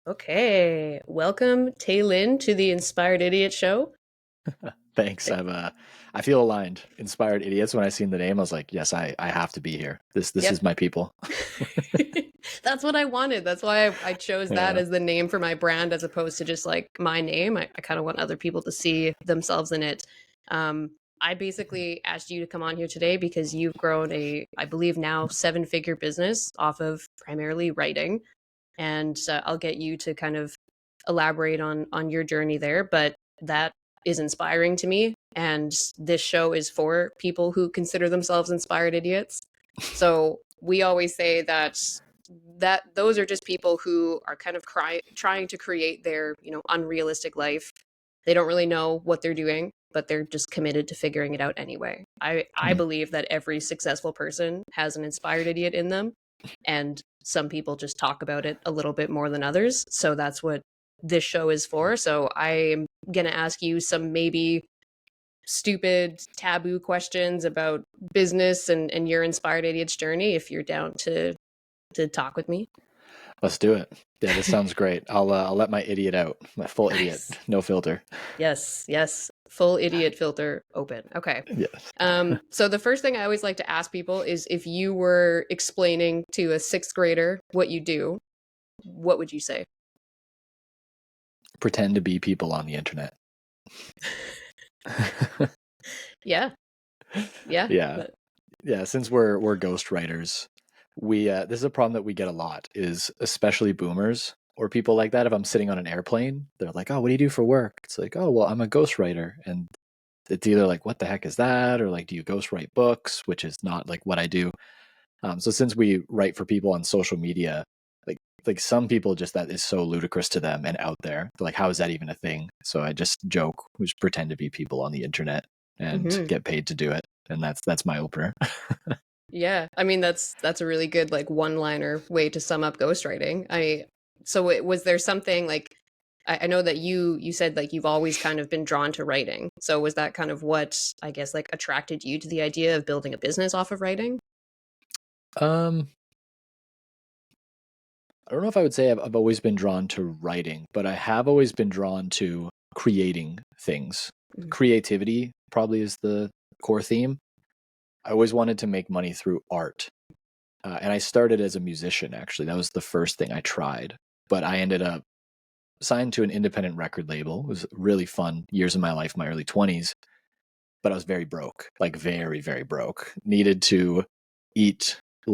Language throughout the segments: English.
Okay, welcome Taylin to the Inspired Idiot Show. Thanks. I feel aligned. Inspired idiots. When I seen the name, I was like, yes, I have to be here. This Yep. is my people. That's what I wanted. That's why I chose that Yeah. as the name for my brand as opposed to just like my name. I kind of want other people to see themselves in it. Um, I basically asked you to come on here today because you've grown I believe now, seven-figure business off of primarily writing. And I'll get you to kind of elaborate on your journey there. But that is inspiring to me, and this show is for people who consider themselves inspired idiots. So we always say that those are just people who are kind of trying to create their unrealistic life. They don't really know what they're doing, but they're just committed to figuring it out anyway. I Hmm. believe that every successful person has an inspired idiot in them, and some people just talk about it a little bit more than others. So that's what this show is for. So I'm going to ask you some maybe stupid taboo questions about business and your inspired idiot's journey if you're down to talk with me. Let's do it. Yeah, this sounds great. I'll let my idiot out. My full idiot, Nice. no filter. Yes, yes. Full idiot filter open. Okay. Yes. So the first thing I always like to ask people is if you were explaining to a sixth grader what you do, what would you say? Pretend to be people on the internet. Yeah, yeah. Yeah. Yeah. Since we're ghostwriters, we this is a problem that we get a lot. Is especially boomers or people like that. If I'm sitting on an airplane, they're like, "Oh, what do you do for work?" It's like, "Oh, well, I'm a ghostwriter," and it's either like, what the heck is that? Or like, do you ghostwrite books? Which is not like what I do. So since we write for people on social media, like like some people just that is so ludicrous to them and out there. They're like, how is that even a thing? So I just joke, we just pretend to be people on the internet and Hmm. get paid to do it. And that's my opener. Yeah, I mean that's a really good like one-liner way to sum up ghostwriting. Was there something like I know that you said like you've always kind of been drawn to writing. So was that kind of what I guess like attracted you to the idea of building a business off of writing? um, I don't know if I would say I've always been drawn to writing, but I have always been drawn to creating things. Mhm. Creativity probably is the core theme. I always wanted to make money through art. And I started as a musician, actually. That was the first thing I tried. But I ended up signed to an independent record label. It was really fun years of my life, my early 20s. But I was very broke, like very, very broke. Needed to eat a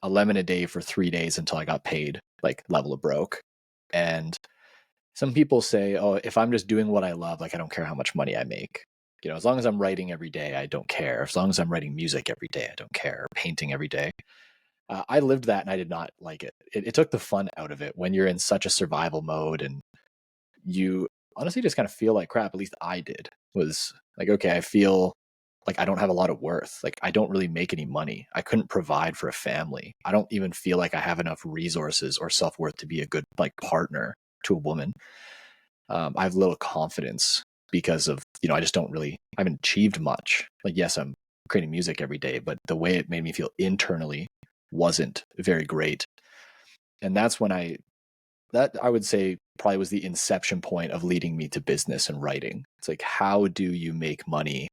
lemon a day for 3 days until I got paid, like level of broke. And some people say, oh, if I'm just doing what I love, like I don't care how much money I make. As long as I'm writing every day, I don't care. As long as I'm writing music every day, I don't care. Painting every day. I lived that and I did not like it. It took the fun out of it when you're in such a survival mode and you honestly just kind of feel like crap. At least I did. Was like, okay, I feel like I don't have a lot of worth. Like I don't really make any money. I couldn't provide for a family. I don't even feel like I have enough resources or self worth to be a good like partner to a woman. I have little confidence because of I just don't really I haven't achieved much. Like yes, I'm creating music every day, but the way it made me feel internally wasn't very great. And that's when that I would say probably was the inception point of leading me to business and writing. It's like, how do you make money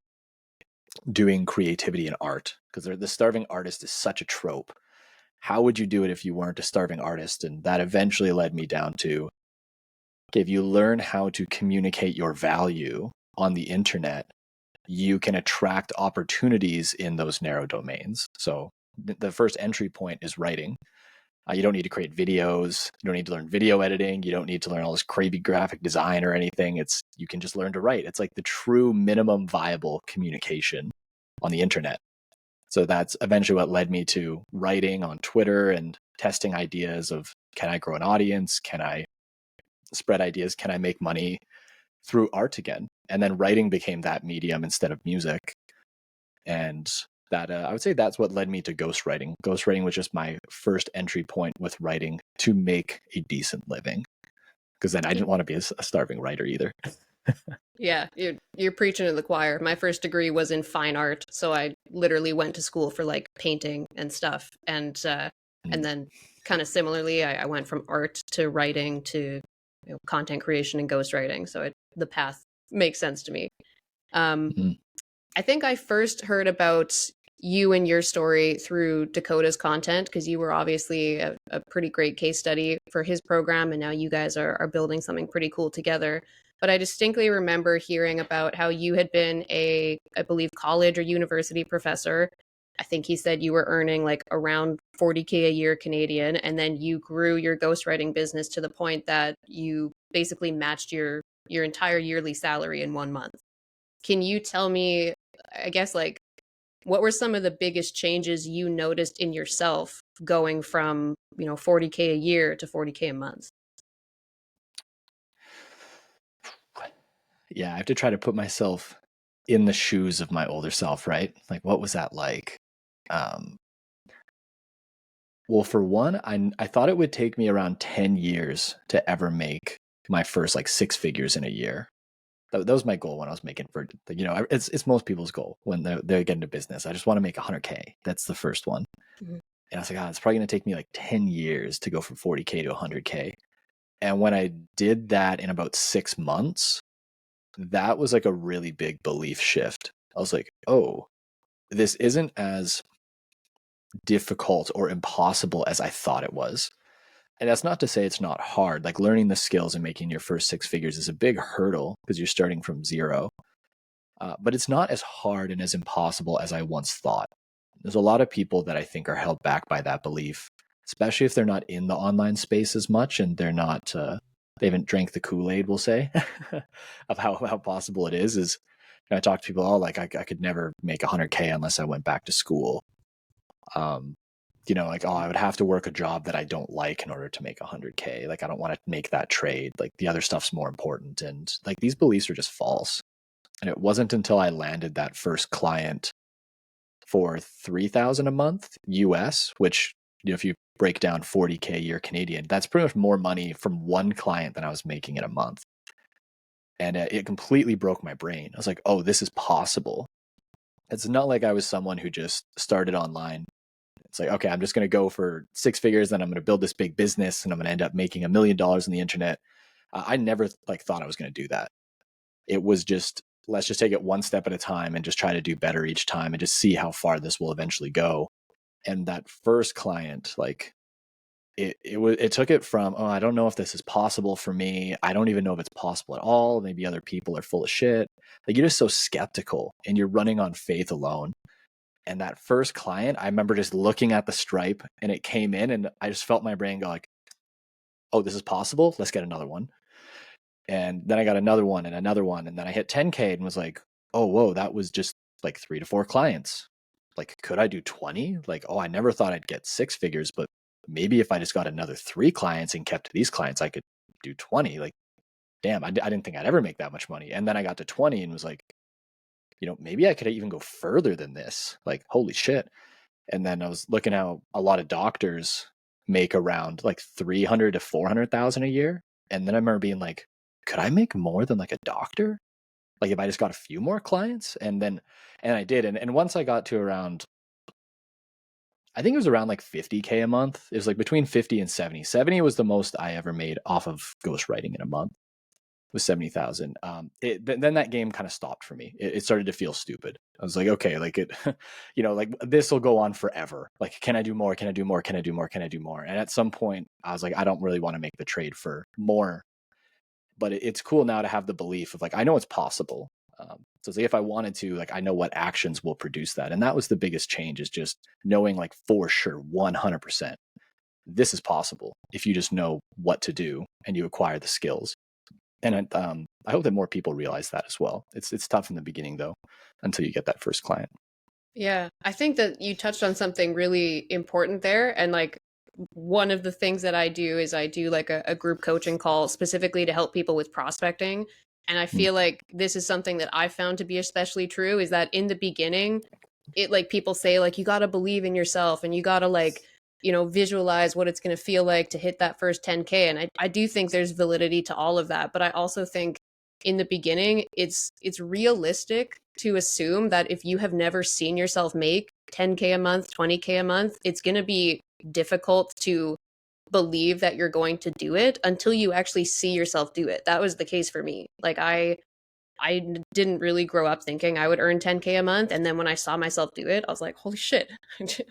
doing creativity and art? Because the starving artist is such a trope. How would you do it if you weren't a starving artist? And that eventually led me down to, okay, if you learn how to communicate your value on the internet, you can attract opportunities in those narrow domains. So the first entry point is writing. You don't need to create videos. You don't need to learn video editing. You don't need to learn all this crazy graphic design or anything. You can just learn to write. It's like the true minimum viable communication on the internet. So that's eventually what led me to writing on Twitter and testing ideas of, can I grow an audience? Can I spread ideas? Can I make money through art again? And then writing became that medium instead of music. And that I would say that's what led me to ghostwriting. Ghostwriting was just my first entry point with writing to make a decent living. Because then I didn't want to be a starving writer either. Yeah, you're preaching to the choir. My first degree was in fine art, so I literally went to school for like painting and stuff, and Mm. then kind of similarly. I went from art to writing to content creation and ghostwriting. So the path makes sense to me. Um, Mhm. I think I first heard about you and your story through Dakota's content because you were obviously a pretty great case study for his program, and now you guys are building something pretty cool together. But I distinctly remember hearing about how you had been I believe, college or university professor. I think he said you were earning like around 40K a year Canadian, and then you grew your ghostwriting business to the point that you basically matched your entire yearly salary in 1 month. Can you tell me, I guess, like, what were some of the biggest changes you noticed in yourself going from, 40K a year to 40K a month? Yeah, I have to try to put myself in the shoes of my older self, right? Like, what was that like? Um, well, for one, I thought it would take me around 10 years to ever make my first like six figures in a year. That was my goal when I was making for, it's most people's goal when they get into business. I just want to make 100K. That's the first one. Mhm. And I was like, it's probably going to take me like 10 years to go from 40K to 100K. And when I did that in about 6 months, that was like a really big belief shift. I was like, oh, this isn't as difficult or impossible as I thought it was. And that's not to say it's not hard. Like learning the skills and making your first six figures is a big hurdle because you're starting from zero. But it's not as hard and as impossible as I once thought. There's a lot of people that I think are held back by that belief, especially if they're not in the online space as much and they're not, they haven't drank the Kool-Aid, we'll say, of how possible it is. I talk to people, like I could never make 100K unless I went back to school. Um, like, I would have to work a job that I don't like in order to make 100K. Like, I don't want to make that trade. Like, the other stuff's more important. And like, these beliefs are just false. And it wasn't until I landed that first client for 3,000 a month US, which, if you break down 40K a year Canadian, that's pretty much more money from one client than I was making in a month. And it completely broke my brain. I was like, oh, this is possible. It's not like I was someone who just started online. It's like, okay, I'm just going to go for six figures, then I'm going to build this big business and I'm going to end up making $1 million on the internet. I never thought I was going to do that. It was just, let's just take it one step at a time and just try to do better each time and just see how far this will eventually go. And that first client, like, it took it from, oh, I don't know if this is possible for me. I don't even know if it's possible at all. Maybe other people are full of shit. Like, you're just so skeptical and you're running on faith alone. And that first client, I remember just looking at the stripe and it came in and I just felt my brain go like, oh, this is possible. Let's get another one. And then I got another one and another one. And then I hit 10K and was like, oh, whoa, that was just like 3 to 4 clients. Like, could I do 20? Like, oh, I never thought I'd get six figures, but maybe if I just got another 3 clients and kept these clients, I could do 20. Like, damn, I didn't think I'd ever make that much money. And then I got to 20 and was like, maybe I could even go further than this. Like, holy shit. And then I was looking how a lot of doctors make around like 300 to 400,000 a year. And then I remember being like, could I make more than like a doctor? Like, if I just got a few more clients? And I did. And once I got to around, I think it was around like 50K a month. It was like between 50 and 70. 70 was the most I ever made off of ghostwriting in a month. It was 70,000. Then that game kind of stopped for me. It started to feel stupid. I was like, okay, like like this will go on forever. Like, can I do more? Can I do more? Can I do more? Can I do more? And at some point I was like, I don't really want to make the trade for more, but it's cool now to have the belief of like, I know it's possible. So it's like, if I wanted to, like, I know what actions will produce that. And that was the biggest change, is just knowing like for sure, 100%, this is possible if you just know what to do and you acquire the skills. And I hope that more people realize that as well. It's tough in the beginning though, until you get that first client. Yeah, I think that you touched on something really important there. And like one of the things that I do is I do like a group coaching call specifically to help people with prospecting. And I Mm. feel like this is something that I found to be especially true is that in the beginning, it like people say like you got to believe in yourself and you got to like, visualize what it's going to feel like to hit that first 10K. And I do think there's validity to all of that. But I also think in the beginning, it's realistic to assume that if you have never seen yourself make 10K a month, 20K a month, it's going to be difficult to believe that you're going to do it until you actually see yourself do it. That was the case for me. Like I didn't really grow up thinking I would earn 10K a month. And then when I saw myself do it, I was like, holy shit,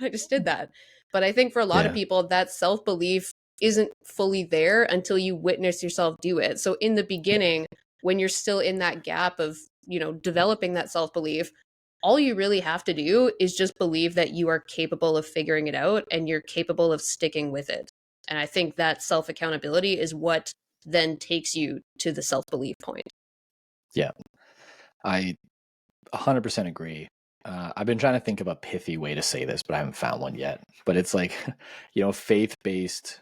I just did that. But I think for a lot of Yeah. people, that self belief isn't fully there until you witness yourself do it. So in the beginning, when you're still in that gap of, developing that self belief, all you really have to do is just believe that you are capable of figuring it out and you're capable of sticking with it. And I think that self accountability is what then takes you to the self belief point. Yeah. I 100% agree. I've been trying to think of a pithy way to say this, but I haven't found one yet. But it's like, faith based.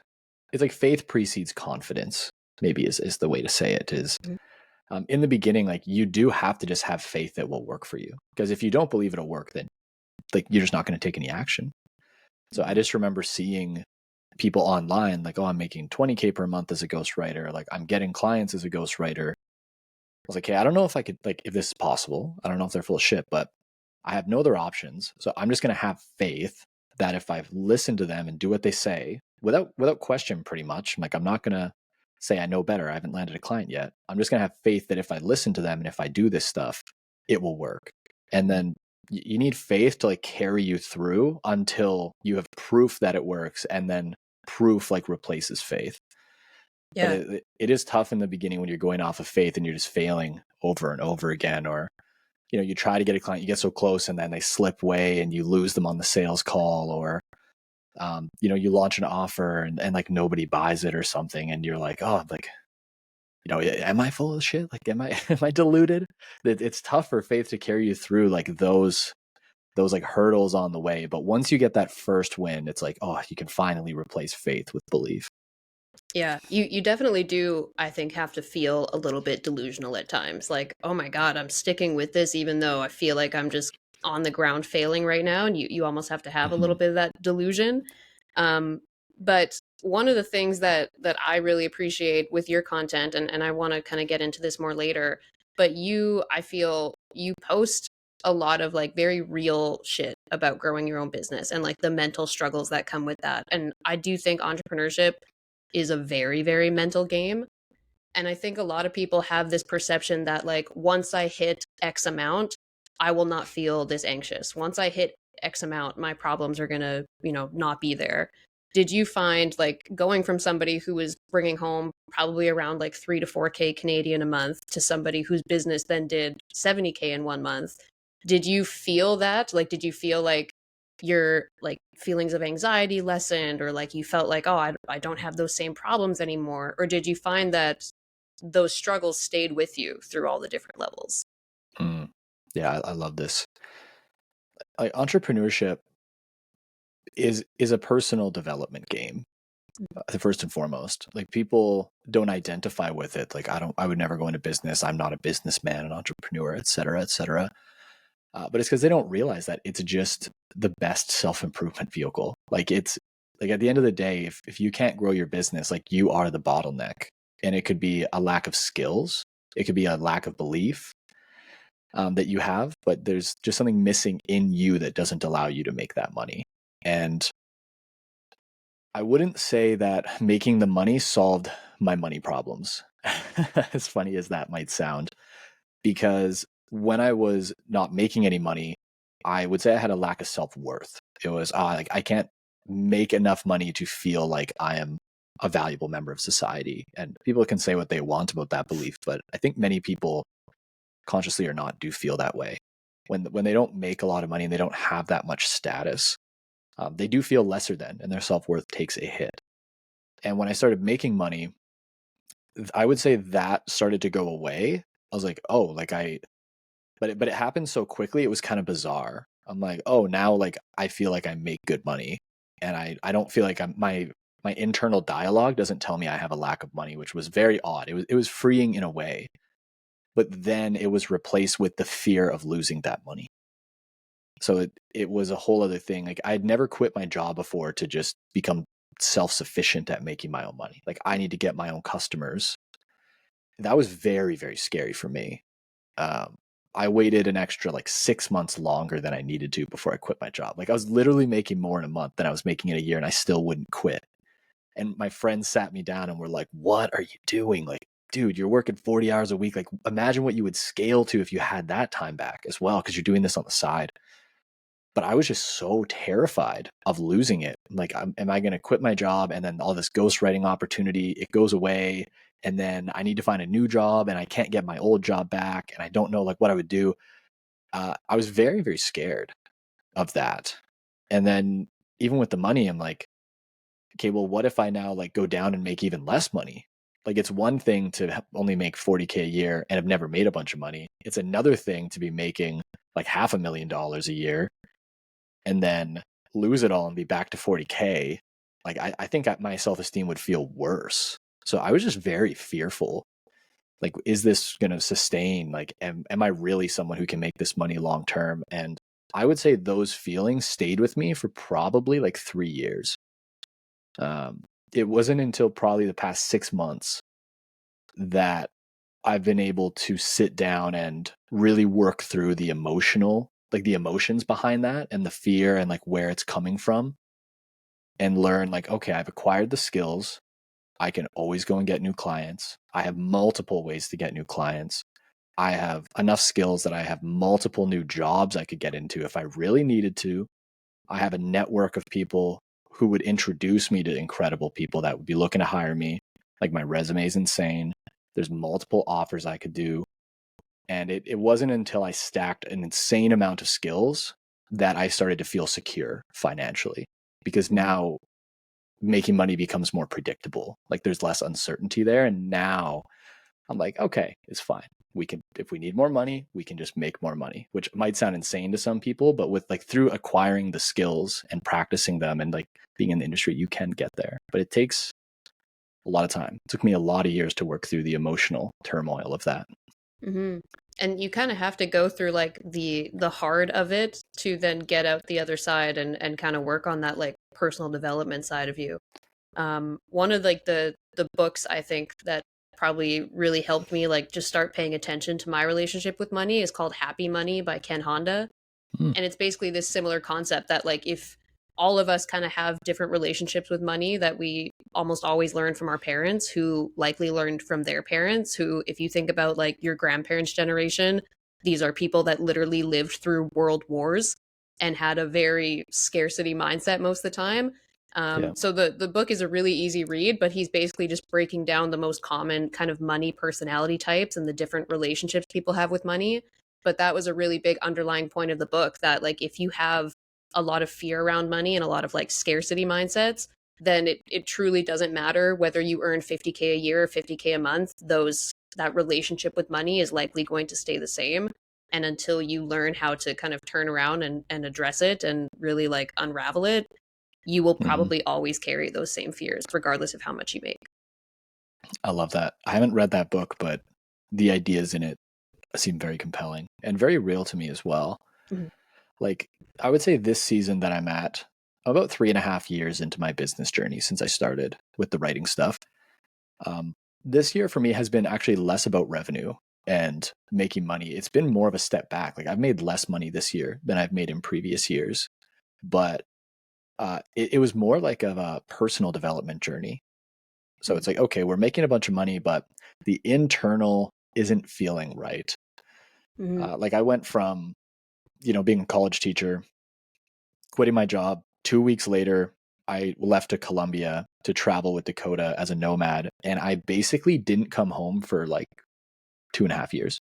It's like faith precedes confidence. Maybe is the way to say it. Is in the beginning, like you do have to just have faith that will work for you. Because if you don't believe it'll work, then like you're just not going to take any action. So I just remember seeing people online like, oh, I'm making 20K per month as a ghostwriter. Like I'm getting clients as a ghostwriter. I was like, hey, I don't know if I could, like, if this is possible. I don't know if they're full of shit, but I have no other options. So I'm just going to have faith that if I listen to them and do what they say without question, pretty much, like, I'm not going to say I know better. I haven't landed a client yet. I'm just going to have faith that if I listen to them and if I do this stuff, it will work. And then you need faith to like carry you through until you have proof that it works. And then proof like replaces faith. But Yeah. it is tough in the beginning when you're going off of faith and you're just failing over and over again, or you try to get a client, you get so close and then they slip away and you lose them on the sales call, or you launch an offer and like nobody buys it or something, and you're like, oh, like, am I full of shit? Like, am I am I deluded? It's tough for faith to carry you through like those like hurdles on the way. But once you get that first win, it's like, oh, you can finally replace faith with belief. Yeah, you definitely do, I think, have to feel a little bit delusional at times. Like, oh my God, I'm sticking with this even though I feel like I'm just on the ground failing right now. And you almost have to have a little Mhm. bit of that delusion. Um, but one of the things that I really appreciate with your content, and I want to kind of get into this more later, but I feel you post a lot of like very real shit about growing your own business and like the mental struggles that come with that. And I do think entrepreneurship is a very, very mental game. And I think a lot of people have this perception that, like, once I hit X amount, I will not feel this anxious. Once I hit X amount, my problems are going to, not be there. Did you find, like, going from somebody who was bringing home probably around like 3 to 4K Canadian a month to somebody whose business then did 70K in 1 month? Did you feel that? Like, did you feel like your like feelings of anxiety lessened, or like you felt like, oh, I don't have those same problems anymore? Or did you find that those struggles stayed with you through all the different levels? Mm. Yeah, I love this. Like entrepreneurship is a personal development game, first and foremost. Like people don't identify with it. Like I would never go into business. I'm not a businessman, an entrepreneur, et cetera, et cetera. But it's because they don't realize that it's just the best self-improvement vehicle. Like it's like at the end of the day, if you can't grow your business, like you are the bottleneck. And it could be a lack of skills. It could be a lack of belief that you have, but there's just something missing in you that doesn't allow you to make that money. And I wouldn't say that making the money solved my money problems, as funny as that might sound, because when I was not making any money, I would say I had a lack of self worth. It was, like, I can't make enough money to feel like I am a valuable member of society. And people can say what they want about that belief, but I think many people, consciously or not, do feel that way. When they don't make a lot of money and they don't have that much status, they do feel lesser than, and their self worth takes a hit. And when I started making money, I would say that started to go away. I was like, oh, like but it happened so quickly. It was kind of bizarre. I'm like, oh, now like I feel like I make good money, and I don't feel like my internal dialogue doesn't tell me I have a lack of money, which was very odd. It was freeing in a way, but then it was replaced with the fear of losing that money. So it was a whole other thing. Like I'd never quit my job before to just become self-sufficient at making my own money. Like I need to get my own customers. That was very, very scary for me. Um, I waited an extra like 6 months longer than I needed to before I quit my job. Like I was literally making more in a month than I was making in a year, and I still wouldn't quit. And my friends sat me down and were like, what are you doing? Like, dude, you're working 40 hours a week. Like, imagine what you would scale to if you had that time back as well, because you're doing this on the side. But I was just so terrified of losing it. Like, am I going to quit my job and then all this ghostwriting opportunity, it goes away, and then I need to find a new job and I can't get my old job back and I don't know like what I would do. I was very, very scared of that. And then even with the money, I'm like, okay, well, what if I now like go down and make even less money? Like, it's one thing to only make 40K a year and have never made a bunch of money. It's another thing to be making like $500,000 a year and then lose it all and be back to 40K. Like, I think my self-esteem would feel worse. So I was just very fearful. Like, is this going to sustain? Like, am I really someone who can make this money long term? And I would say those feelings stayed with me for probably like 3 years. It wasn't until probably the past 6 months that I've been able to sit down and really work through the emotions behind that and the fear and like where it's coming from, and learn like, okay, I've acquired the skills. I can always go and get new clients. I have multiple ways to get new clients. I have enough skills that I have multiple new jobs I could get into if I really needed to. I have a network of people who would introduce me to incredible people that would be looking to hire me. Like, my resume is insane. There's multiple offers I could do. And it wasn't until I stacked an insane amount of skills that I started to feel secure financially, because now making money becomes more predictable. Like, there's less uncertainty there. And now I'm like, okay, it's fine. We can, if we need more money, we can just make more money, which might sound insane to some people, but with like through acquiring the skills and practicing them and like being in the industry, you can get there. But it takes a lot of time. It took me a lot of years to work through the emotional turmoil of that. Mm-hmm. And you kind of have to go through like the hard of it to then get out the other side and kind of work on that like personal development side of you. One of like the books I think that probably really helped me like just start paying attention to my relationship with money is called Happy Money by Ken Honda. Mm, And it's basically this similar concept that like if all of us kind of have different relationships with money that we almost always learn from our parents, who likely learned from their parents, who, if you think about like your grandparents generation, these are people that literally lived through world wars and had a very scarcity mindset most of the time. yeah. So the book is a really easy read, but he's basically just breaking down the most common kind of money personality types and the different relationships people have with money. But that was a really big underlying point of the book, that like if you have a lot of fear around money and a lot of like scarcity mindsets, then it truly doesn't matter whether you earn 50K a year or 50K a month. That relationship with money is likely going to stay the same. And until you learn how to kind of turn around and address it and really like unravel it, you will Hmm. probably always carry those same fears, regardless of how much you make. I love that. I haven't read that book, but the ideas in it seem very compelling and very real to me as well. Mhm. Like, I would say this season that I'm at, about 3.5 years into my business journey since I started with the writing stuff. Um, this year for me has been actually less about revenue and making money. It's been more of a step back. Like, I've made less money this year than I've made in previous years, but it was more like of a personal development journey. So it's like, okay, we're making a bunch of money, but the internal isn't feeling right. Mhm. Like, I went from, being a college teacher, quitting my job. 2 weeks later, I left to Colombia to travel with Dakota as a nomad. And I basically didn't come home for like 2.5 years.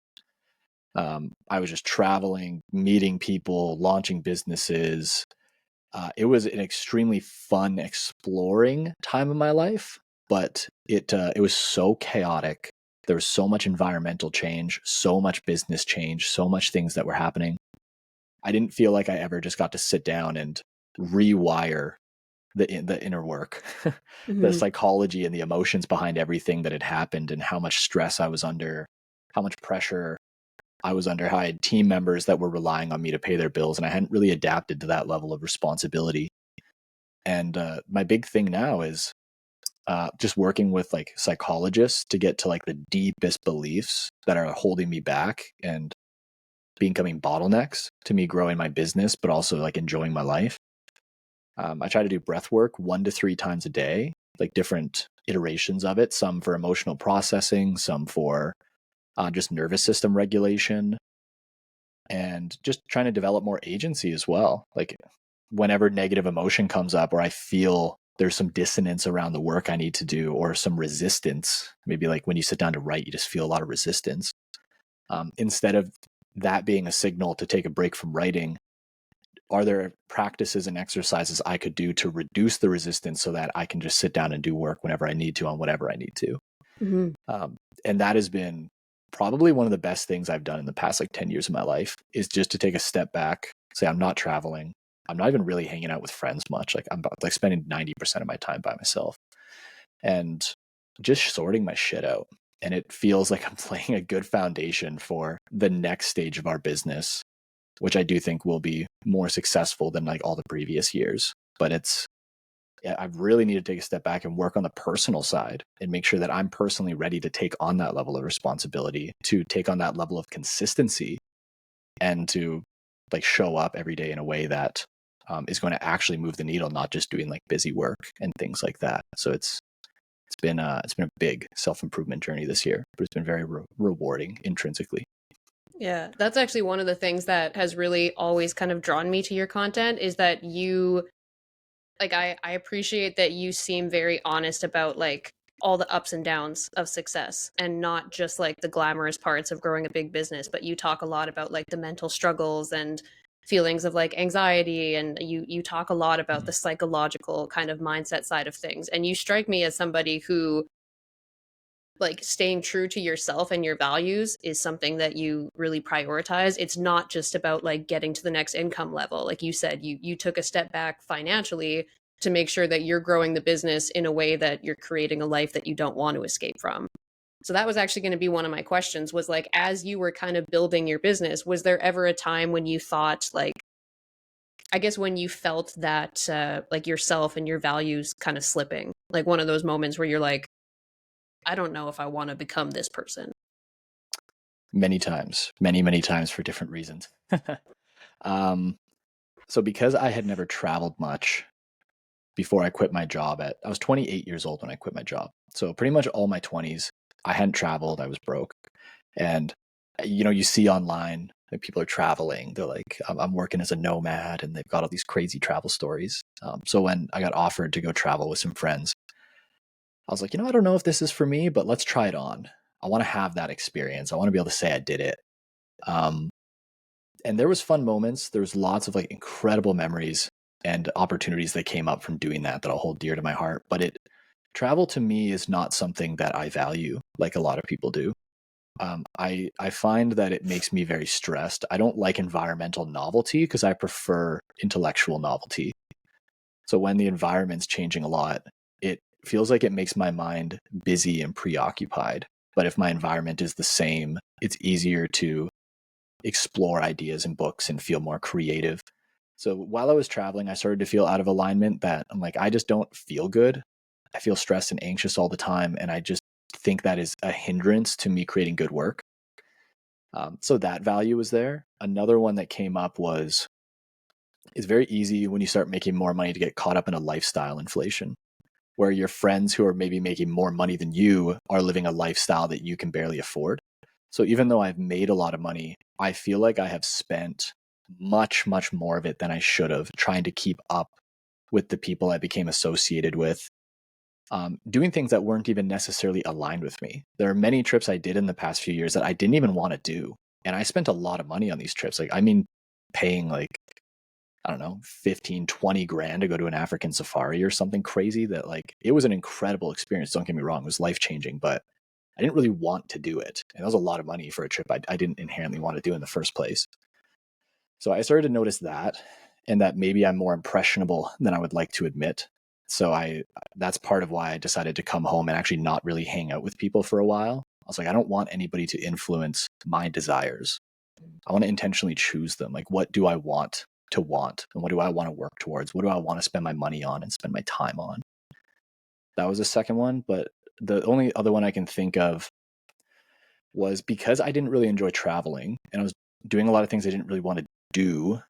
I was just traveling, meeting people, launching businesses. It was an extremely fun, exploring time of my life, but it was so chaotic. There was so much environmental change, so much business change, so much things that were happening. I didn't feel like I ever just got to sit down and rewire the inner work, the Mhm. psychology and the emotions behind everything that had happened, and how much stress I was under, how much pressure I was under, how I had team members that were relying on me to pay their bills, and I hadn't really adapted to that level of responsibility. And my big thing now is just working with like psychologists to get to like the deepest beliefs that are holding me back and becoming bottlenecks to me growing my business, but also like enjoying my life. I try to do breath work 1 to 3 times a day like different iterations of it, some for emotional processing, some for just nervous system regulation, and just trying to develop more agency as well. Like whenever negative emotion comes up or I feel there's some dissonance around the work I need to do or some resistance, maybe like when you sit down to write, you just feel a lot of resistance. Instead of that being a signal to take a break from writing, are there practices and exercises I could do to reduce the resistance so that I can just sit down and do work whenever I need to on whatever I need to? Mm-hmm. And that has been probably one of the best things I've done in the past like 10 years of my life, is just to take a step back, say I'm not traveling. I'm not even really hanging out with friends much. Like I'm like spending 90% of my time by myself and just sorting my shit out. And it feels like I'm laying a good foundation for the next stage of our business, which I do think will be more successful than like all the previous years. But I really need to take a step back and work on the personal side and make sure that I'm personally ready to take on that level of responsibility, to take on that level of consistency, and to like show up every day in a way that is going to actually move the needle, not just doing like busy work and things like that. So it's been a big self-improvement journey this year, but it's been very rewarding intrinsically. Yeah, that's actually one of the things that has really always kind of drawn me to your content, is that you, like, I appreciate that you seem very honest about like all the ups and downs of success, and not just like the glamorous parts of growing a big business, but you talk a lot about like the mental struggles and feelings of like anxiety, and you talk a lot about the psychological kind of mindset side of things. And you strike me as somebody who, like, staying true to yourself and your values is something that you really prioritize. It's not just about like getting to the next income level. Like you said, you took a step back financially to make sure that you're growing the business in a way that you're creating a life that you don't want to escape from. So that was actually going to be one of my questions, was like, as you were kind of building your business, was there ever a time when you thought like, I guess when you felt that like yourself and your values kind of slipping, like one of those moments where you're like, I don't know if I want to become this person? Many times, many times for different reasons. um, so because I had never traveled much before I quit my job I was 28 years old when I quit my job. So pretty much all my 20s, I hadn't traveled. I was broke. And you see online that people are traveling. They're like, I'm working as a nomad, and they've got all these crazy travel stories. So when I got offered to go travel with some friends, I was like, I don't know if this is for me, but let's try it on. I want to have that experience. I want to be able to say I did it. Um, and there was fun moments. There was lots of like incredible memories and opportunities that came up from doing that I'll hold dear to my heart. But travel to me is not something that I value like a lot of people do. I find that it makes me very stressed. I don't like environmental novelty because I prefer intellectual novelty. So when the environment's changing a lot, it feels like it makes my mind busy and preoccupied. But if my environment is the same, it's easier to explore ideas in books and feel more creative. So while I was traveling, I started to feel out of alignment, that I'm like, I just don't feel good. I feel stressed and anxious all the time. And I just think that is a hindrance to me creating good work. So that value was there. Another one that came up was, it's very easy when you start making more money to get caught up in a lifestyle inflation, where your friends who are maybe making more money than you are living a lifestyle that you can barely afford. So even though I've made a lot of money, I feel like I have spent much more of it than I should have, trying to keep up with the people I became associated with, doing things that weren't even necessarily aligned with me. There are many trips I did in the past few years that I didn't even want to do. And I spent a lot of money on these trips. Like, I mean, paying like, I don't know, 15, 20 grand to go to an African safari or something crazy, that like, it was an incredible experience. Don't get me wrong. It was life-changing, but I didn't really want to do it. And that was a lot of money for a trip I didn't inherently want to do in the first place. So I started to notice that, and that maybe I'm more impressionable than I would like to admit. So that's part of why I decided to come home and actually not really hang out with people for a while. I was like, I don't want anybody to influence my desires. I want to intentionally choose them. Like, what do I want to want? And what do I want to work towards? What do I want to spend my money on and spend my time on? That was the second one. But the only other one I can think of was, because I didn't really enjoy traveling and I was doing a lot of things I didn't really want to do.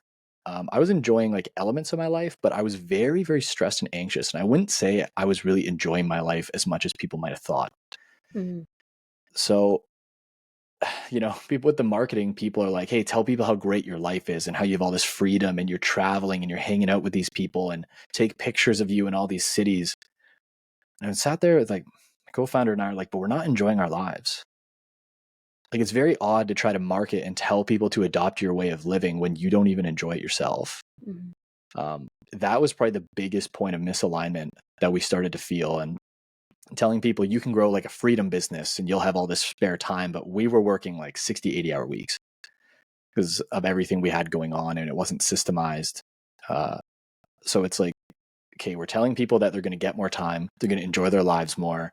I was enjoying like elements of my life, but I was very, very stressed and anxious. And I wouldn't say I was really enjoying my life as much as people might have thought. Mhm. So, people with the marketing, people are like, hey, tell people how great your life is and how you have all this freedom and you're traveling and you're hanging out with these people and take pictures of you in all these cities. And I sat there with like my co-founder and I are like, but we're not enjoying our lives. Like it's very odd to try to market and tell people to adopt your way of living when you don't even enjoy it yourself. Mhm. That was probably the biggest point of misalignment that we started to feel. And telling people you can grow like a freedom business and you'll have all this spare time. But we were working like 60, 80-hour weeks because of everything we had going on and it wasn't systemized. Uh, so it's like, okay, we're telling people that they're going to get more time, they're going to enjoy their lives more,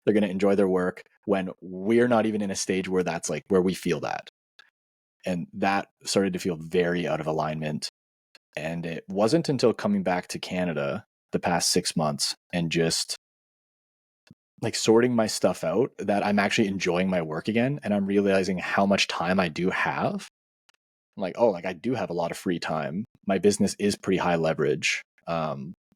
they're going to enjoy their work when we're not even in a stage where that's like where we feel that. And that started to feel very out of alignment. And it wasn't until coming back to Canada the past 6 months and just like sorting my stuff out that I'm actually enjoying my work again. And I'm realizing how much time I do have. I'm like, oh, like I do have a lot of free time. My business is pretty high leverage.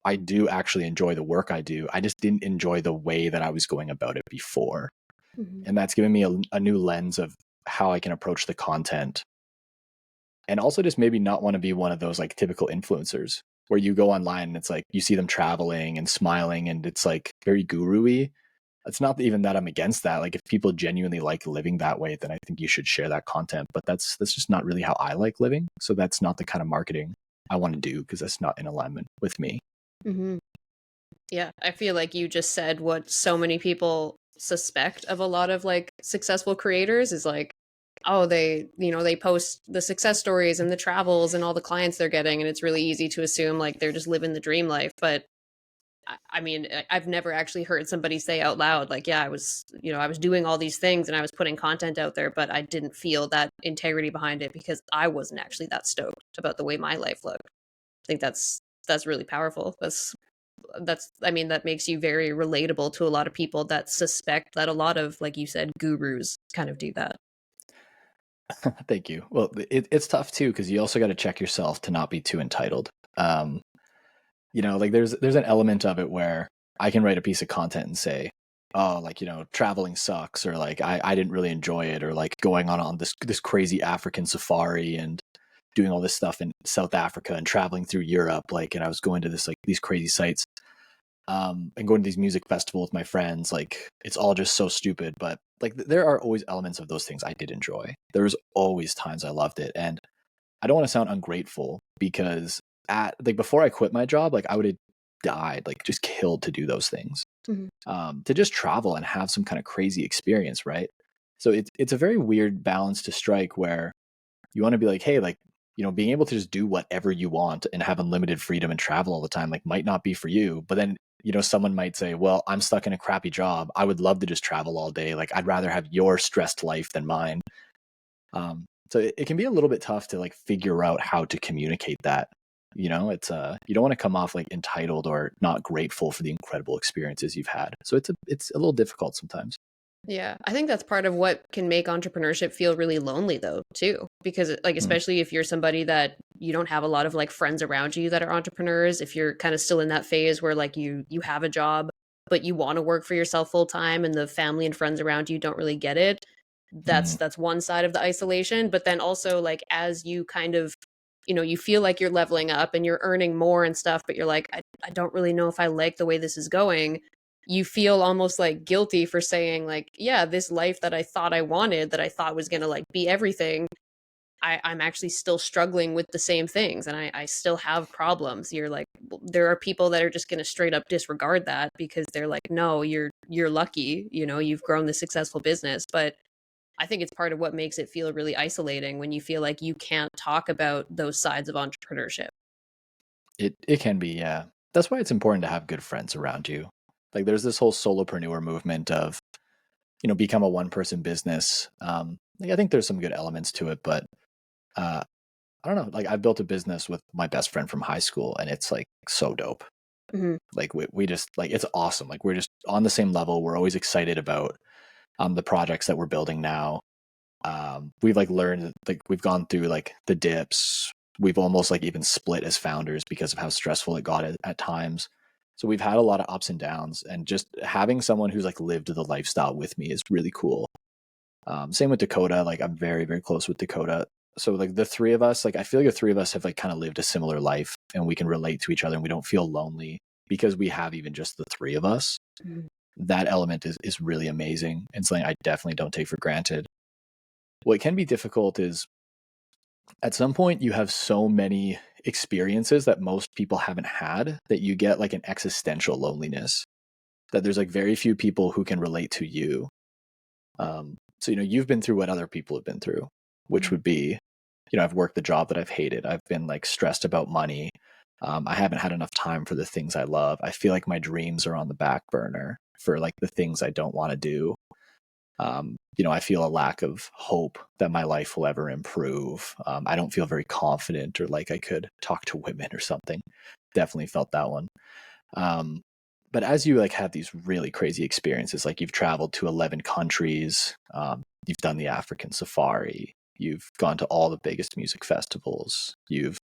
I do actually enjoy the work I do. I just didn't enjoy the way that I was going about it before. Mhm. And that's given me a new lens of how I can approach the content. And also just maybe not want to be one of those like typical influencers where you go online and it's like you see them traveling and smiling and it's like very guru-y. It's not even that I'm against that. Like if people genuinely like living that way, then I think you should share that content. But that's just not really how I like living. So that's not the kind of marketing I want to do because that's not in alignment with me. Mhm. Yeah, I feel like you just said what so many people suspect of a lot of like successful creators is like, oh, they post the success stories and the travels and all the clients they're getting, and it's really easy to assume like they're just living the dream life. But I mean, I've never actually heard somebody say out loud, like, yeah, I was doing all these things and I was putting content out there, but I didn't feel that integrity behind it because I wasn't actually that stoked about the way my life looked. I think that's really powerful. I mean, that makes you very relatable to a lot of people that suspect that a lot of, like you said, gurus kind of do that. Thank you. Well, it's tough too because you also got to check yourself to not be too entitled. Um, like there's an element of it where I can write a piece of content and say, oh, like traveling sucks, or like I didn't really enjoy it, or like going on this crazy African safari and doing all this stuff in South Africa and traveling through Europe, like, and I was going to this like these crazy sites, and going to these music festivals with my friends. Like it's all just so stupid, but like there are always elements of those things I did enjoy. There was always times I loved it, and I don't want to sound ungrateful because at like before I quit my job, like I would have died, like just killed to do those things, Mhm. to just travel and have some kind of crazy experience, right? So it's a very weird balance to strike where you want to be like, hey, like being able to just do whatever you want and have unlimited freedom and travel all the time, like might not be for you, but then someone might say, well, I'm stuck in a crappy job. I would love to just travel all day. Like I'd rather have your stressed life than mine. So it can be a little bit tough to like figure out how to communicate that. It's you don't want to come off like entitled or not grateful for the incredible experiences you've had. So it's a little difficult sometimes. Yeah, I think that's part of what can make entrepreneurship feel really lonely though, too. Because like Mm, especially if you're somebody that you don't have a lot of like friends around you that are entrepreneurs, if you're kind of still in that phase where like you have a job but you want to work for yourself full time and the family and friends around you don't really get it, mm, that's one side of the isolation. But then also like as you kind of you feel like you're leveling up and you're earning more and stuff, but you're like, I don't really know if I like the way this is going. You feel almost like guilty for saying like, yeah, this life that I thought I wanted, that I thought was gonna like be everything, I'm actually still struggling with the same things and I still have problems. You're like, there are people that are just gonna straight up disregard that because they're like, no, you're lucky, you've grown this successful business. But I think it's part of what makes it feel really isolating when you feel like you can't talk about those sides of entrepreneurship. it can be, yeah. That's why it's important to have good friends around you. Like there's this whole solopreneur movement of become a one person business. Like I think there's some good elements to it, but uh, I don't know. Like I built a business with my best friend from high school, and it's like so dope. Hmm. Like we just like it's awesome. Like we're just on the same level. We're always excited about the projects that we're building now. We've like learned, like we've gone through like the dips, We've almost like even split as founders because of how stressful it got at times. So we've had a lot of ups and downs, and just having someone who's like lived the lifestyle with me is really cool. Same with Dakota. Like I'm very, very close with Dakota. So like the three of us, like I feel like the three of us have like kind of lived a similar life, and we can relate to each other, and we don't feel lonely because we have even just the three of us. Mhm. That element is really amazing and something I definitely don't take for granted. What can be difficult is at some point you have so many experiences that most people haven't had that you get like an existential loneliness, that there's like very few people who can relate to you. So, you've been through what other people have been through, which would be, I've worked the job that I've hated. I've been like stressed about money. I haven't had enough time for the things I love. I feel like my dreams are on the back burner for like the things I don't want to do. I feel a lack of hope that my life will ever improve. I don't feel very confident or like I could talk to women or something. Definitely felt that one. Um, but as you like have these really crazy experiences, like you've traveled to 11 countries, you've done the African safari, you've gone to all the biggest music festivals, you've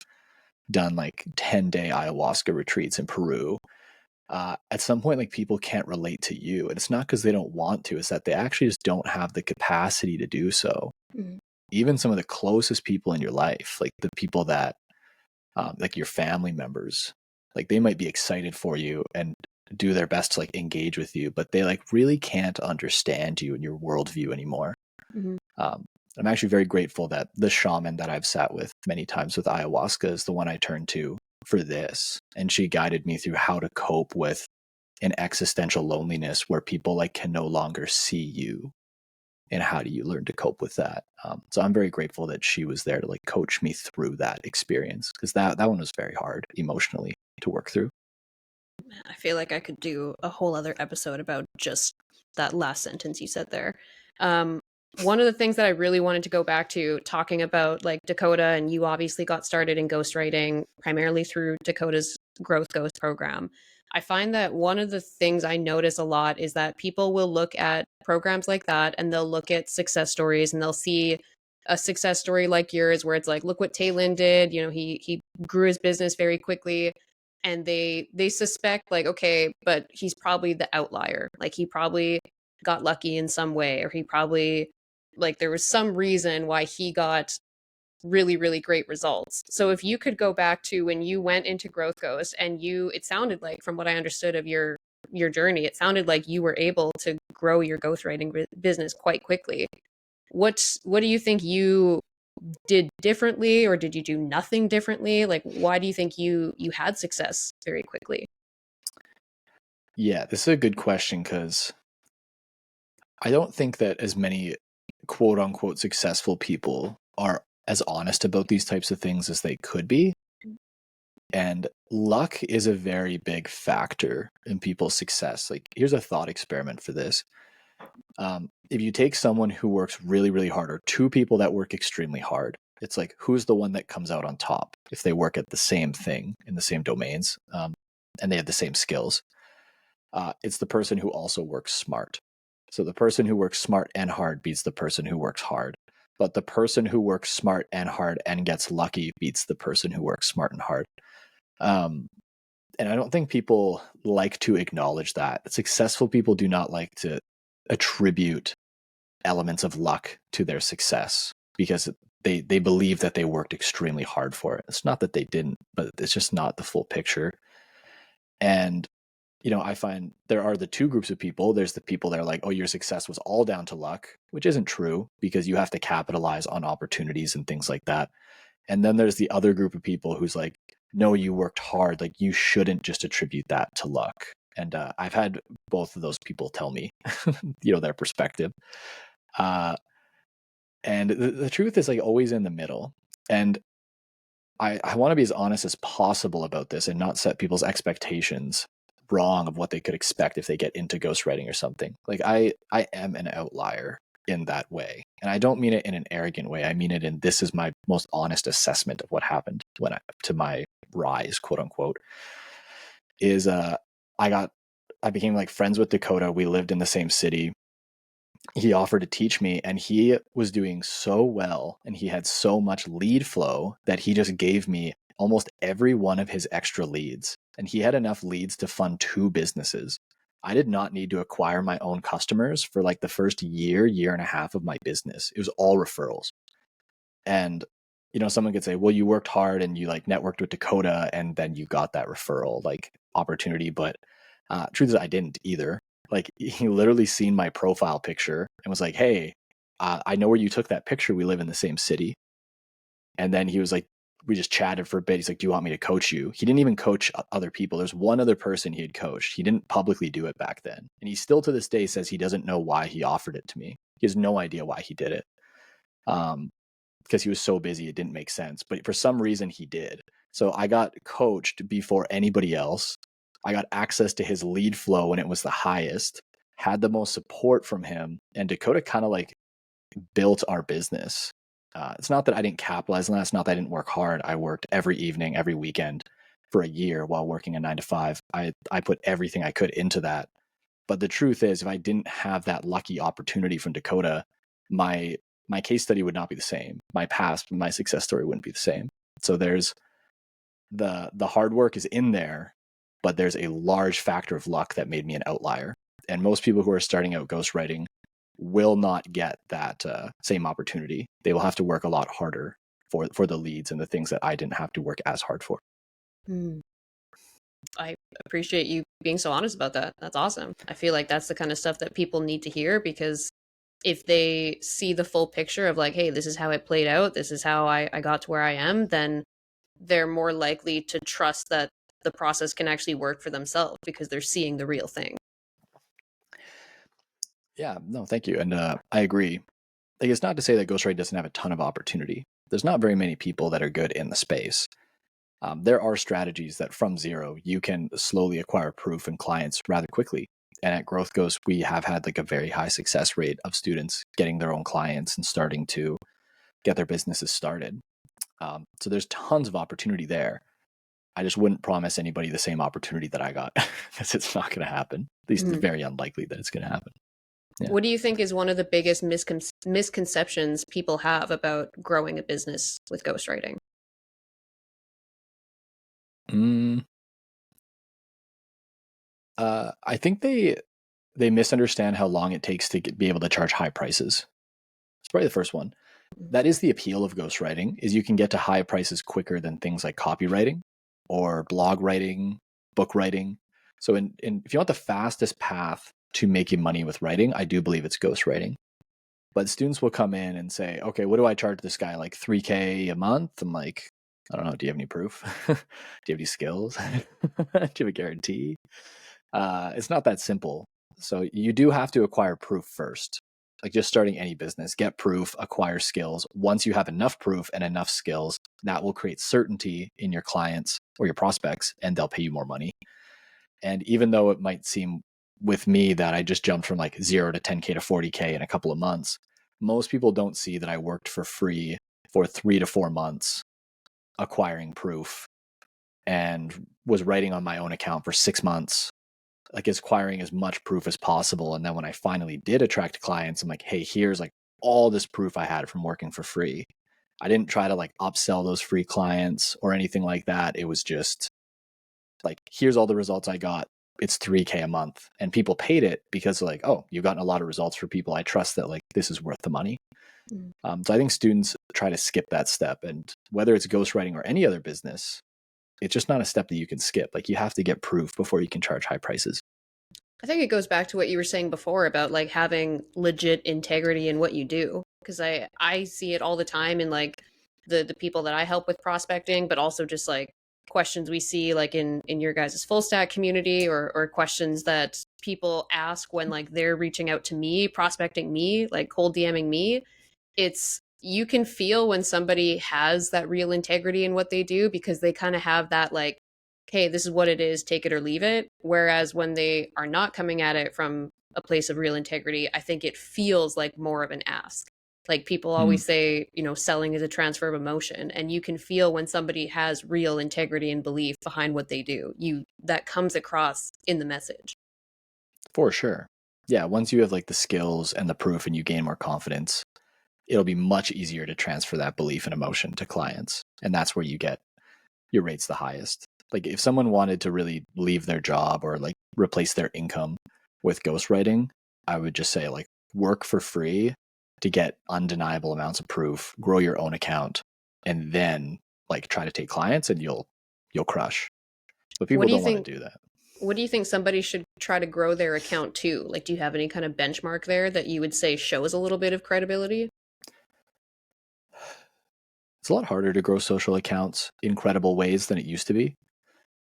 done like 10-day ayahuasca retreats in Peru. At some point, like people can't relate to you. And it's not because they don't want to, it's that they actually just don't have the capacity to do so. Mhm. Even some of the closest people in your life, like the people that, like your family members, like they might be excited for you and do their best to like engage with you, but they like really can't understand you and your worldview anymore. Mhm. Um, I'm actually very grateful that the shaman that I've sat with many times with ayahuasca is the one I turned to for this. And she guided me through how to cope with an existential loneliness where people like can no longer see you. And how do you learn to cope with that? So I'm very grateful that she was there to like coach me through that experience, because that one was very hard emotionally to work through. I feel like I could do a whole other episode about just that last sentence you said there. Um, one of the things that I really wanted to go back to talking about, like Dakota, and you obviously got started in ghostwriting primarily through Dakota's Growth Ghost program. I find that one of the things I notice a lot is that people will look at programs like that and they'll look at success stories and they'll see a success story like yours where it's like, look what Taylin did. He grew his business very quickly, and they suspect like, okay, but he's probably the outlier, like he probably got lucky in some way, or he probably, like, there was some reason why he got really, really great results. So if you could go back to when you went into Growth Ghost, and it sounded like, from what I understood of your journey, it sounded like you were able to grow your ghostwriting business quite quickly. What do you think you did differently, or did you do nothing differently? Like, why do you think you had success very quickly? Yeah, this is a good question, because I don't think that as many quote unquote successful people are as honest about these types of things as they could be. And luck is a very big factor in people's success. Like, here's a thought experiment for this. If you take someone who works really, really hard, or two people that work extremely hard, it's like, who's the one that comes out on top if they work at the same thing in the same domains, and they have the same skills? It's the person who also works smart. So the person who works smart and hard beats the person who works hard. But the person who works smart and hard and gets lucky beats the person who works smart and hard. Um, and I don't think people like to acknowledge that. Successful people do not like to attribute elements of luck to their success, because they believe that they worked extremely hard for it. It's not that they didn't, but it's just not the full picture. And I find there are the two groups of people. There's the people that are like, oh, your success was all down to luck, which isn't true, because you have to capitalize on opportunities and things like that. And then there's the other group of people who's like, no, you worked hard. Like, you shouldn't just attribute that to luck. And I've had both of those people tell me, their perspective. Uh, and the truth is like always in the middle. And I want to be as honest as possible about this and not set people's expectations wrong of what they could expect if they get into ghostwriting or something. Like, I am an outlier in that way. And I don't mean it in an arrogant way. I mean it in, this is my most honest assessment of what happened to my rise, quote unquote, is I became like friends with Dakota. We lived in the same city. he offered to teach me, and he was doing so well and he had so much lead flow that he just gave me almost every one of his extra leads. And he had enough leads to fund 2 businesses. I did not need to acquire my own customers for like the first year and a half of my business. It was all referrals. And someone could say, well, you worked hard and you like networked with Dakota and then you got that referral like opportunity. But truth is, I didn't either. Like, he literally seen my profile picture and was like, hey, I know where you took that picture. We live in the same city. And then he was like, we just chatted for a bit. He's like, do you want me to coach you? He didn't even coach other people. There's one other person he had coached. He didn't publicly do it back then. And he still to this day says he doesn't know why he offered it to me. He has no idea why he did it. Because he was so busy, it didn't make sense. But for some reason, he did. So I got coached before anybody else. I got access to his lead flow when it was the highest, had the most support from him. And Dakota kind of like built our business. It's not that I didn't capitalize on that. It's not that I didn't work hard. I worked every evening, every weekend for a year while working a 9 to 5. I put everything I could into that. But the truth is, if I didn't have that lucky opportunity from Dakota, my case study would not be the same. My success story wouldn't be the same. So there's the hard work is in there, but there's a large factor of luck that made me an outlier. And most people who are starting out ghostwriting will not get that same opportunity. They will have to work a lot harder for the leads and the things that I didn't have to work as hard for. Hmm. I appreciate you being so honest about that. That's awesome. I feel like that's the kind of stuff that people need to hear, because if they see the full picture of like, hey, this is how it played out, this is how I got to where I am, then they're more likely to trust that the process can actually work for themselves because they're seeing the real thing. Yeah, no, thank you. And I agree. Like, it's not to say that ghostwriting doesn't have a ton of opportunity. There's not very many people that are good in the space. There are strategies that from zero, you can slowly acquire proof and clients rather quickly. And at Growth Ghost, we have had like a very high success rate of students getting their own clients and starting to get their businesses started. So there's tons of opportunity there. I just wouldn't promise anybody the same opportunity that I got because it's not going to happen. At least it's Mhm. very unlikely that it's going to happen. Yeah. What do you think is one of the biggest misconceptions people have about growing a business with ghostwriting? Mm, I think they misunderstand how long it takes to be able to charge high prices. It's probably the first one. That is the appeal of ghostwriting, is you can get to high prices quicker than things like copywriting or blog writing, book writing. So if you want the fastest path to making money with writing, I do believe it's ghostwriting. But students will come in and say, okay, what do I charge this guy? Like $3K a month? I'm like, I don't know. Do you have any proof? Do you have any skills? Do you have a guarantee? It's not that simple. So you do have to acquire proof first. Like just starting any business, get proof, acquire skills. Once you have enough proof and enough skills, that will create certainty in your clients or your prospects, and they'll pay you more money. And even though it might seem with me that I just jumped from like 0 to 10K to 40K in a couple of months, most people don't see that I worked for free for 3 to 4 months acquiring proof and was writing on my own account for 6 months, like acquiring as much proof as possible. And then when I finally did attract clients, I'm like, hey, here's like all this proof I had from working for free. I didn't try to like upsell those free clients or anything like that. It was just like, here's all the results I got. It's 3K a month. And people paid it because like, oh, you've gotten a lot of results for people. I trust that like this is worth the money. Mm. So I think students try to skip that step. And whether it's ghostwriting or any other business, it's just not a step that you can skip. Like you have to get proof before you can charge high prices. I think it goes back to what you were saying before about like having legit integrity in what you do, because I see it all the time in like the people that I help with prospecting, but also just like questions we see like in your guys' full stack community, or questions that people ask when like they're reaching out to me, prospecting me, like cold DMing me. It's, you can feel when somebody has that real integrity in what they do, because they kind of have that like, hey, this is what it is, take it or leave it. Whereas when they are not coming at it from a place of real integrity, I think it feels like more of an ask. Like people Mm, always say, selling is a transfer of emotion, and you can feel when somebody has real integrity and belief behind what they do. That comes across in the message. for sure. yeah, once you have like the skills and the proof and you gain more confidence, it'll be much easier to transfer that belief and emotion to clients. And that's where you get your rates the highest. Like if someone wanted to really leave their job or like replace their income with ghostwriting, I would just say like work for free to get undeniable amounts of proof, grow your own account, and then like try to take clients and you'll crush. But What people do you don't want think to do that. what do you think somebody should try to grow their account to? Like, do you have any kind of benchmark there that you would say shows a little bit of credibility? It's a lot harder to grow social accounts in credible ways than it used to be.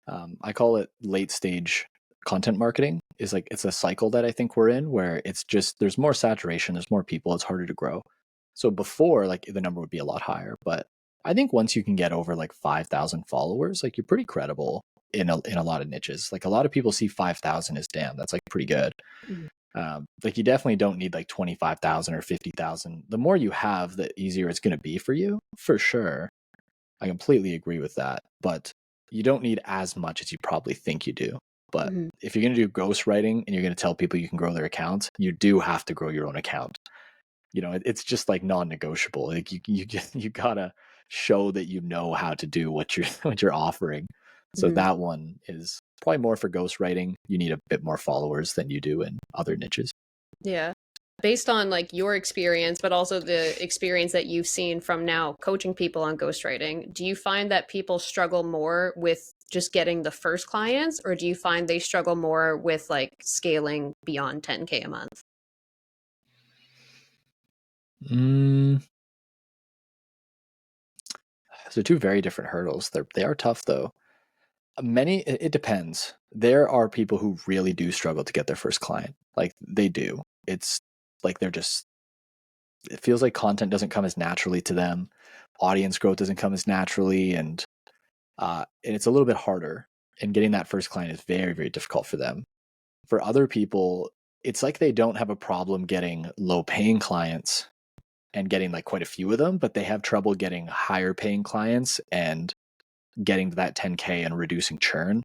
I call it late stage content marketing. Is like it's a cycle that I think we're in where it's just there's more saturation, there's more people, it's harder to grow. So before, like the number would be a lot higher, but I think once you can get over like 5,000 followers, like you're pretty credible in a lot of niches. Like a lot of people see 5,000 as damn, that's like pretty good. Mhm. Like you definitely don't need like 25,000 or 50,000. The more you have, the easier it's going to be for you, for sure. I completely agree with that, but you don't need as much as you probably think you do. But Mhm. if you're going to do ghostwriting and you're going to tell people you can grow their accounts, you do have to grow your own account. You know, it's just like non-negotiable. Like you gotta show that you know how to do what you're what you're offering. So Mhm. that one is probably more for ghostwriting. You need a bit more followers than you do in other niches. Yeah. Based on like your experience, but also the experience that you've seen from now coaching people on ghostwriting, do you find that people struggle more with just getting the first clients, or do you find they struggle more with like scaling beyond 10K a month? Mm, so two very different hurdles. They are tough though. Many it depends. There are people who really do struggle to get their first client. Like they do. It's like they're just it feels like content doesn't come as naturally to them. Audience growth doesn't come as naturally, and it's a little bit harder. And getting that first client is very, very difficult for them. For other people, it's like they don't have a problem getting low paying clients and getting like quite a few of them, but they have trouble getting higher paying clients and getting to that 10K and reducing churn.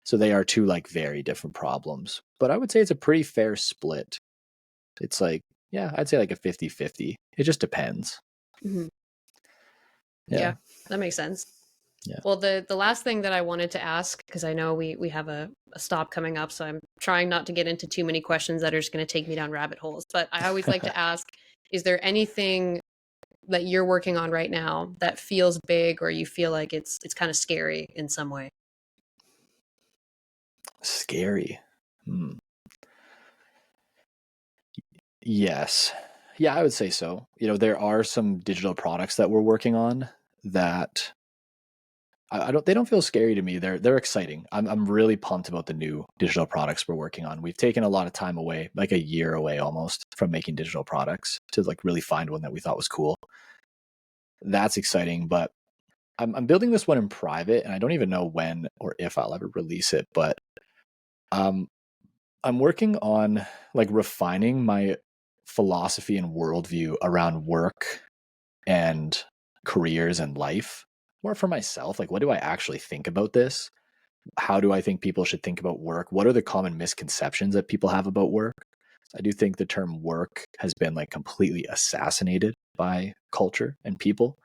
So they are two like very different problems. But I would say it's a pretty fair split. It's like, yeah, I'd say like a 50-50. It just depends. Mhm. Yeah. Yeah, that makes sense. Yeah. Well, the last thing that I wanted to ask, because I know we have a stop coming up, so I'm trying not to get into too many questions that are just going to take me down rabbit holes. But I always like to ask, is there anything that you're working on right now that feels big, or you feel like it's kind of scary in some way? Scary. Hmm. Yes. Yeah, I would say so. You know, there are some digital products that we're working on that I don't they don't feel scary to me. They're exciting. I'm really pumped about the new digital products we're working on. We've taken a lot of time away, like a year away almost, from making digital products to like really find one that we thought was cool. That's exciting, but I'm building this one in private and I don't even know when or if I'll ever release it, but um I'm working on like refining my philosophy and worldview around work and careers and life more for myself. Like, what do I actually think about this? How do I think people should think about work? What are the common misconceptions that people have about work? I do think the term work has been like completely assassinated by culture and people.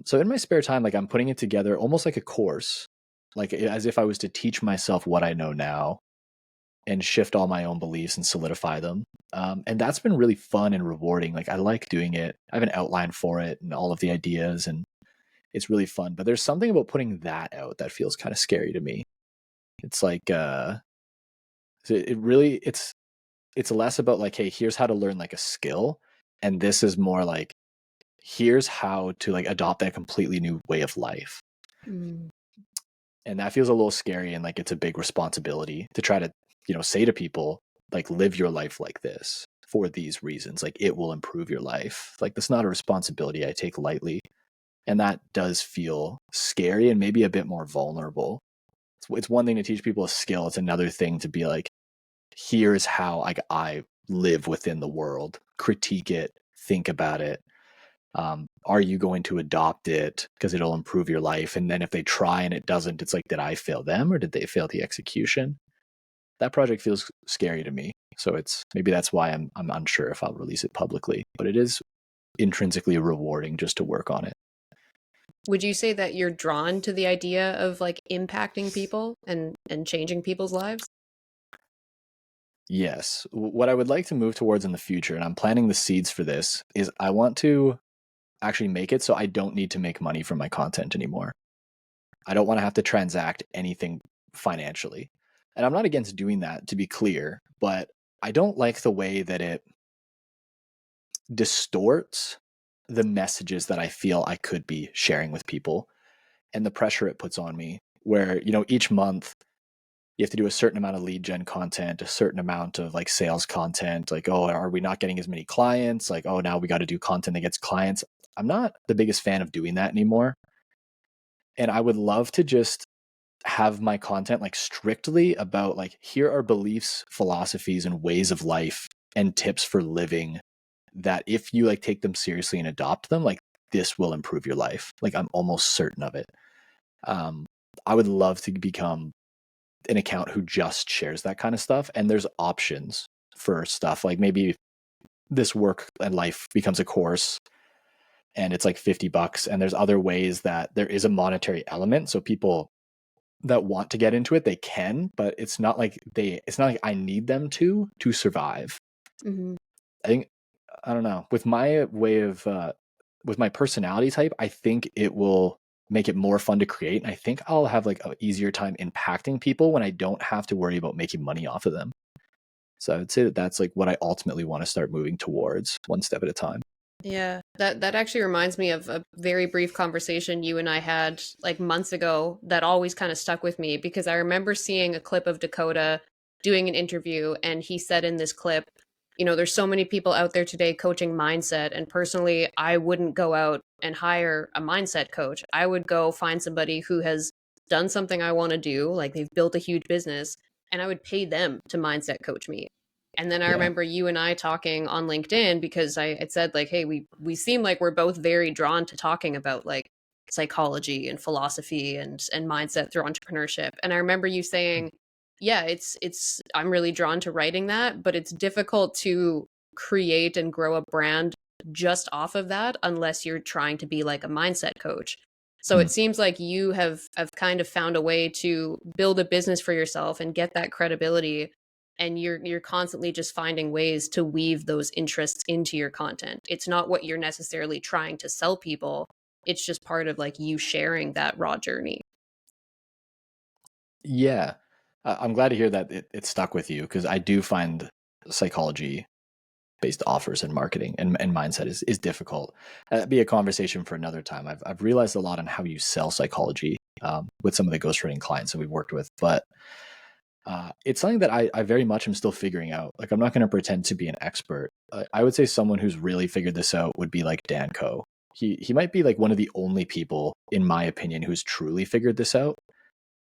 So in my spare time, like I'm putting it together almost like a course, like as if I was to teach myself what I know now and shift all my own beliefs and solidify them. And that's been really fun and rewarding. Like I like doing it. I have an outline for it and all of the ideas, and it's really fun. But there's something about putting that out that feels kind of scary to me. It's like it really it's less about like, hey, here's how to learn like a skill, and this is more like here's how to like adopt that completely new way of life. Mm. And that feels a little scary, and like it's a big responsibility to try to say to people like live your life like this for these reasons, like it will improve your life. Like that's not a responsibility I take lightly, and that does feel scary and maybe a bit more vulnerable. It's one thing to teach people a skill, it's another thing to be like, here's how I live within the world, critique it, think about it. Are you going to adopt it because it'll improve your life? And then if they try and it doesn't, it's like, did I fail them or did they fail the execution? That project feels scary to me. So it's maybe that's why I'm unsure if I'll release it publicly, but it is intrinsically rewarding just to work on it. Would you say that you're drawn to the idea of like impacting people and changing people's lives? Yes. What I would like to move towards in the future, and I'm planting the seeds for this, is I want to actually make it so I don't need to make money from my content anymore. I don't want to have to transact anything financially. And I'm not against doing that, to be clear, but I don't like the way that it distorts the messages that I feel I could be sharing with people and the pressure it puts on me, where, each month you have to do a certain amount of lead gen content, a certain amount of like sales content, like, oh, are we not getting as many clients? Like, oh, now we got to do content that gets clients. I'm not the biggest fan of doing that anymore. And I would love to just have my content like strictly about like, here are beliefs, philosophies, and ways of life and tips for living that if you like take them seriously and adopt them, like this will improve your life. Like I'm almost certain of it. Um, I would love to become an account who just shares that kind of stuff. And there's options for stuff like maybe this work and life becomes a course and it's like $50. And there's other ways that there is a monetary element. So people that want to get into it, they can, but it's not like I need them to survive. Mm-hmm. I think, I don't know, with my way of, with my personality type, I think it will make it more fun to create. And I think I'll have like an easier time impacting people when I don't have to worry about making money off of them. So I would say that that's like what I ultimately want to start moving towards, one step at a time. Yeah, that actually reminds me of a very brief conversation you and I had like months ago that always kind of stuck with me because I remember seeing a clip of Dakota doing an interview and he said in this clip, there's so many people out there today coaching mindset and personally I wouldn't go out and hire a mindset coach. I would go find somebody who has done something I want to do, like they've built a huge business, and I would pay them to mindset coach me. And then I Yeah. remember you and I talking on LinkedIn because I had said like, hey, we seem like we're both very drawn to talking about like psychology and philosophy and mindset through entrepreneurship. And I remember you saying, yeah, it's I'm really drawn to writing that, but it's difficult to create and grow a brand just off of that unless you're trying to be like a mindset coach. So Hmm. it seems like you have kind of found a way to build a business for yourself and get that credibility, and you're constantly just finding ways to weave those interests into your content. It's not what you're necessarily trying to sell people. It's just part of like you sharing that raw journey. Yeah. I'm glad to hear that it stuck with you because I do find psychology based offers and marketing and mindset is difficult. That'd be a conversation for another time. I've realized a lot on how you sell psychology with some of the ghostwriting clients that we've worked with, but it's something that I very much am still figuring out. Like I'm not going to pretend to be an expert. I would say someone who's really figured this out would be like Dan Coe. He might be like one of the only people, in my opinion, who's truly figured this out.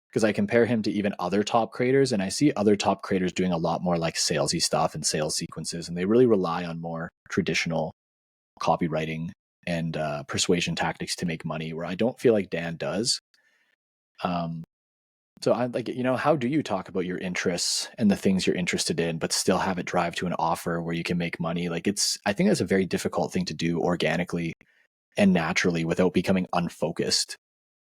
Because I compare him to even other top creators, and I see other top creators doing a lot more like salesy stuff and sales sequences, and they really rely on more traditional copywriting and persuasion tactics to make money, where I don't feel like Dan does. Um, so I'm like, how do you talk about your interests and the things you're interested in, but still have it drive to an offer where you can make money? Like I think that's a very difficult thing to do organically and naturally without becoming unfocused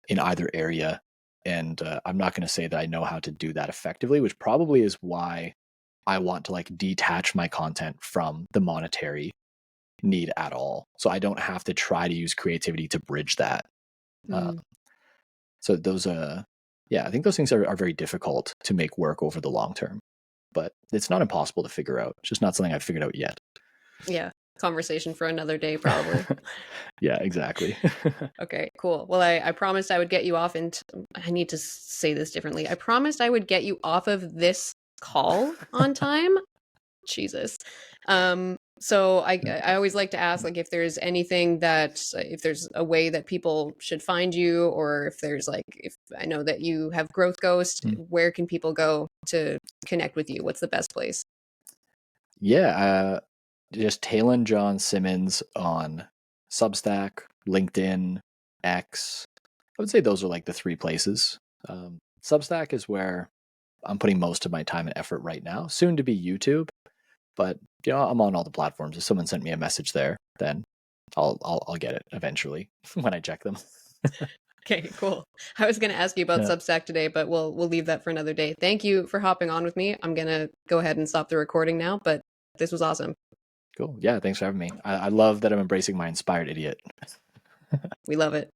in either area. And I'm not going to say that I know how to do that effectively, which probably is why I want to like detach my content from the monetary need at all. So I don't have to try to use creativity to bridge that. Uh, Mm. so those, yeah, I think those things are very difficult to make work over the long term, but it's not impossible to figure out. It's just not something I've figured out yet. Yeah, conversation for another day, probably. Yeah, exactly. Okay, cool. Well, I promised I would get you off, and I need to say this differently. I promised I would get you off of this call on time. Jesus. So I always like to ask like if there's anything that if there's a way that people should find you, or if there's like if I know that you have Growth Ghost, where can people go to connect with you? What's the best place? Yeah, just Taylin John Simmonds on Substack, LinkedIn, X. I would say those are like the three places. Substack is where I'm putting most of my time and effort right now. Soon to be YouTube. But I'm on all the platforms. If someone sent me a message there, then I'll get it eventually when I check them. Okay, cool. I was going to ask you about Yeah. Substack today, but we'll leave that for another day. Thank you for hopping on with me. I'm going to go ahead and stop the recording now, but this was awesome. Cool. Yeah, thanks for having me. I love that I'm embracing my inspired idiot. We love it.